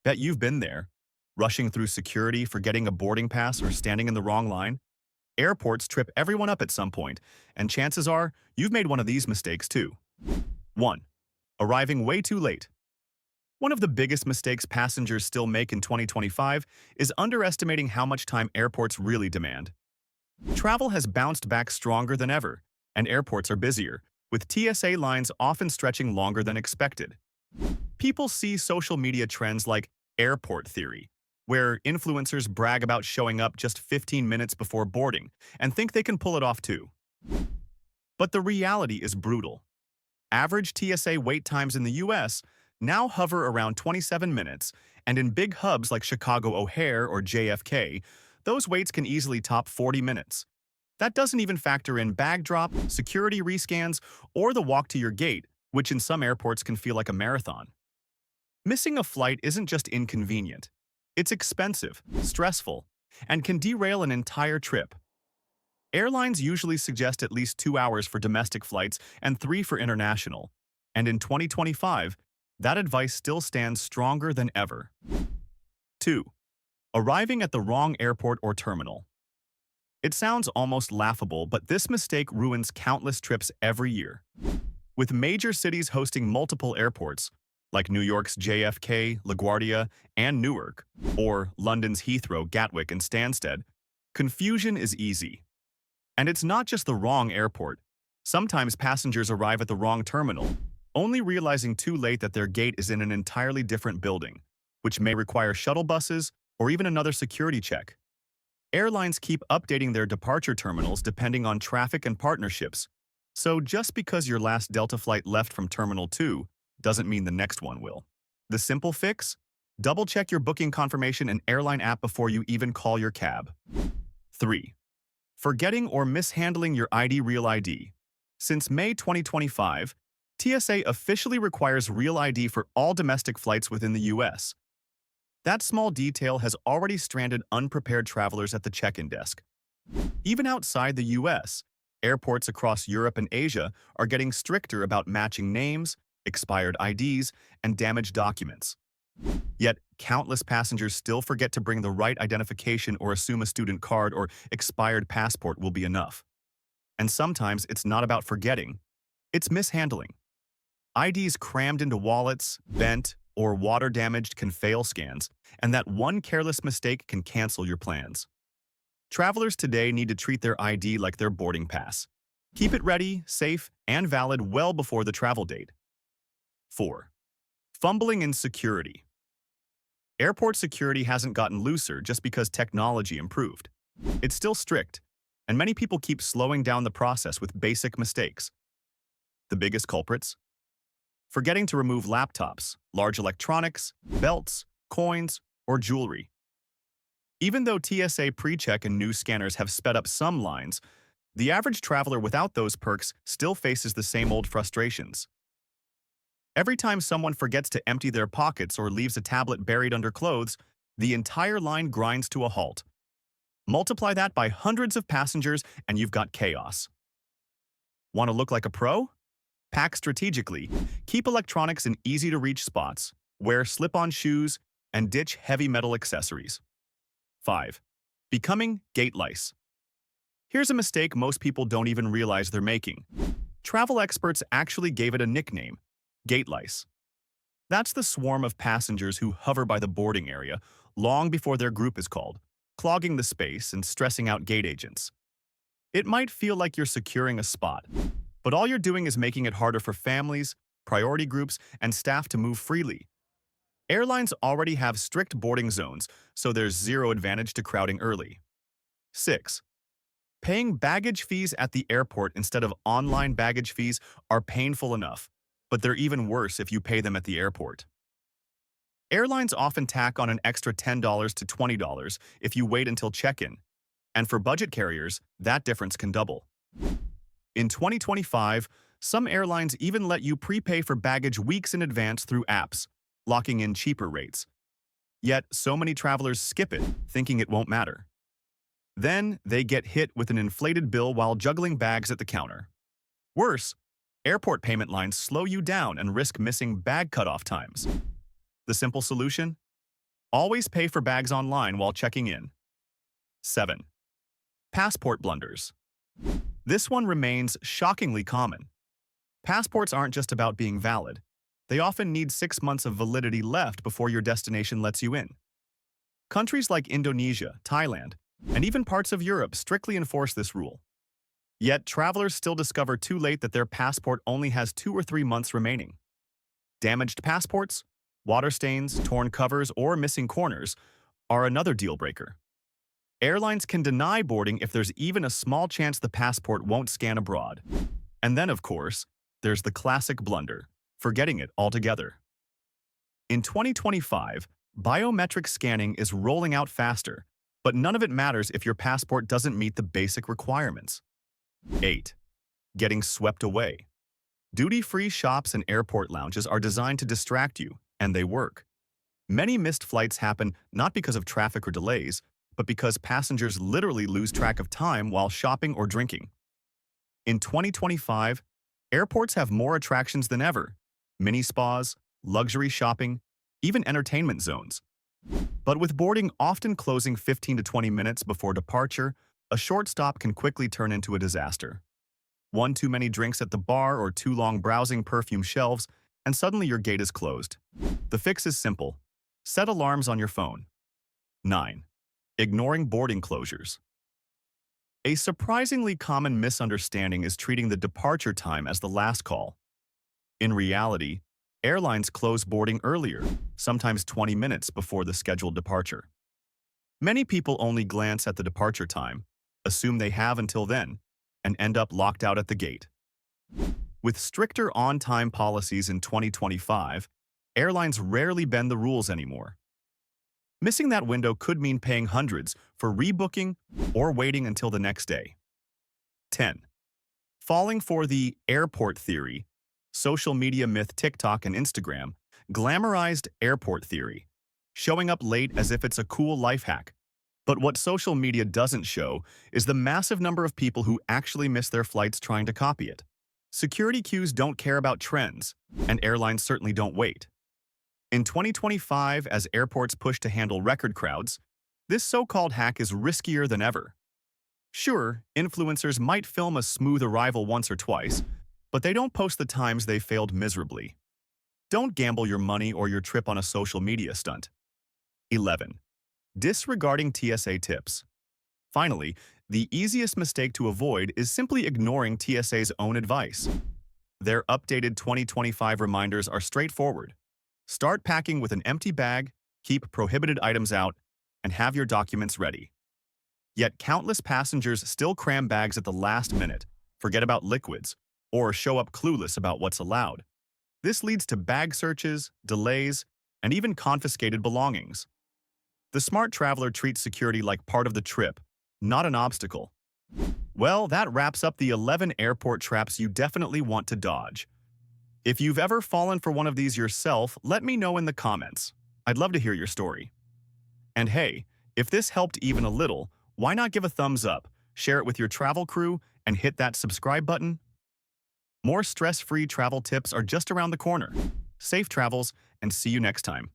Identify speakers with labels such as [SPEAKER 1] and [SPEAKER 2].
[SPEAKER 1] Bet you've been there, rushing through security, forgetting a boarding pass, or standing in the wrong line. Airports trip everyone up at some point, and chances are you've made one of these mistakes too. 1. Arriving way too late. One of the biggest mistakes passengers still make in 2025 is underestimating how much time airports really demand. Travel has bounced back stronger than ever, and airports are busier, with TSA lines often stretching longer than expected. People see social media trends like airport theory, where influencers brag about showing up just 15 minutes before boarding and think they can pull it off too. But the reality is brutal. Average TSA wait times in the US now hover around 27 minutes, and in big hubs like Chicago O'Hare or JFK, those waits can easily top 40 minutes. That doesn't even factor in bag drop, security rescans, or the walk to your gate, which in some airports can feel like a marathon. Missing a flight isn't just inconvenient. It's expensive, stressful, and can derail an entire trip. Airlines usually suggest at least 2 hours for domestic flights and 3 for international. And in 2025, that advice still stands stronger than ever. 2. Arriving at the wrong airport or terminal. It sounds almost laughable, but this mistake ruins countless trips every year. With major cities hosting multiple airports, like New York's JFK, LaGuardia, and Newark, or London's Heathrow, Gatwick, and Stansted, confusion is easy. And it's not just the wrong airport. Sometimes passengers arrive at the wrong terminal, only realizing too late that their gate is in an entirely different building, which may require shuttle buses or even another security check. Airlines keep updating their departure terminals depending on traffic and partnerships, so just because your last Delta flight left from Terminal 2 doesn't mean the next one will. The simple fix? Double-check your booking confirmation and airline app before you even call your cab. 3. Forgetting or mishandling your Real ID. Since May 2025, TSA officially requires Real ID for all domestic flights within the US. That small detail has already stranded unprepared travelers at the check-in desk. Even outside the US, airports across Europe and Asia are getting stricter about matching names, expired IDs, and damaged documents. Yet, countless passengers still forget to bring the right identification or assume a student card or expired passport will be enough. And sometimes it's not about forgetting, it's mishandling. IDs crammed into wallets, bent, or water-damaged can fail scans, and that one careless mistake can cancel your plans. Travelers today need to treat their ID like their boarding pass. Keep it ready, safe, and valid well before the travel date. 4. Fumbling in security. Airport security hasn't gotten looser just because technology improved. It's still strict, and many people keep slowing down the process with basic mistakes. The biggest culprits? Forgetting to remove laptops, large electronics, belts, coins, or jewelry. Even though TSA PreCheck and new scanners have sped up some lines, the average traveler without those perks still faces the same old frustrations. Every time someone forgets to empty their pockets or leaves a tablet buried under clothes, the entire line grinds to a halt. Multiply that by hundreds of passengers and you've got chaos. Want to look like a pro? Pack strategically, keep electronics in easy-to-reach spots, wear slip-on shoes, and ditch heavy metal accessories. 5. Becoming gate lice. Here's a mistake most people don't even realize they're making. Travel experts actually gave it a nickname: gate lice. That's the swarm of passengers who hover by the boarding area long before their group is called, clogging the space and stressing out gate agents. It might feel like you're securing a spot, but all you're doing is making it harder for families, priority groups, and staff to move freely. Airlines already have strict boarding zones, so there's zero advantage to crowding early. 6. Paying baggage fees at the airport instead of online baggage fees are painful enough, but they're even worse if you pay them at the airport. Airlines often tack on an extra $10 to $20 if you wait until check-in, and for budget carriers, that difference can double. In 2025, some airlines even let you prepay for baggage weeks in advance through apps, locking in cheaper rates. Yet, so many travelers skip it, thinking it won't matter. Then, they get hit with an inflated bill while juggling bags at the counter. Worse, airport payment lines slow you down and risk missing bag cutoff times. The simple solution? Always pay for bags online while checking in. 7. Passport blunders. This one remains shockingly common. Passports aren't just about being valid. They often need 6 months of validity left before your destination lets you in. Countries like Indonesia, Thailand, and even parts of Europe strictly enforce this rule. Yet travelers still discover too late that their passport only has 2 or 3 months remaining. Damaged passports, water stains, torn covers, or missing corners are another deal breaker. Airlines can deny boarding if there's even a small chance the passport won't scan abroad. And then, of course, there's the classic blunder, forgetting it altogether. In 2025, biometric scanning is rolling out faster, but none of it matters if your passport doesn't meet the basic requirements. 8. Getting swept away. Duty-free shops and airport lounges are designed to distract you, and they work. Many missed flights happen not because of traffic or delays, but because passengers literally lose track of time while shopping or drinking. In 2025, airports have more attractions than ever: mini spas, luxury shopping, even entertainment zones. But with boarding often closing 15 to 20 minutes before departure, a short stop can quickly turn into a disaster. One too many drinks at the bar or too long browsing perfume shelves, and suddenly your gate is closed. The fix is simple. Set alarms on your phone. 9. Ignoring boarding closures. A surprisingly common misunderstanding is treating the departure time as the last call. In reality, airlines close boarding earlier, sometimes 20 minutes before the scheduled departure. Many people only glance at the departure time, assume they have until then, and end up locked out at the gate. With stricter on-time policies in 2025, airlines rarely bend the rules anymore. Missing that window could mean paying hundreds for rebooking or waiting until the next day. 10. Falling for the airport theory. Social media myth TikTok and Instagram glamorized airport theory, showing up late as if it's a cool life hack. But what social media doesn't show is the massive number of people who actually miss their flights trying to copy it. Security queues don't care about trends, and airlines certainly don't wait. In 2025, as airports push to handle record crowds, this so-called hack is riskier than ever. Sure, influencers might film a smooth arrival once or twice, but they don't post the times they failed miserably. Don't gamble your money or your trip on a social media stunt. 11. Disregarding TSA tips. Finally, the easiest mistake to avoid is simply ignoring TSA's own advice. Their updated 2025 reminders are straightforward. Start packing with an empty bag, keep prohibited items out, and have your documents ready. Yet countless passengers still cram bags at the last minute, forget about liquids, or show up clueless about what's allowed. This leads to bag searches, delays, and even confiscated belongings. The smart traveler treats security like part of the trip, not an obstacle. Well, that wraps up the 11 airport traps you definitely want to dodge. If you've ever fallen for one of these yourself, let me know in the comments. I'd love to hear your story. And hey, if this helped even a little, why not give a thumbs up, share it with your travel crew, and hit that subscribe button? More stress-free travel tips are just around the corner. Safe travels, and see you next time.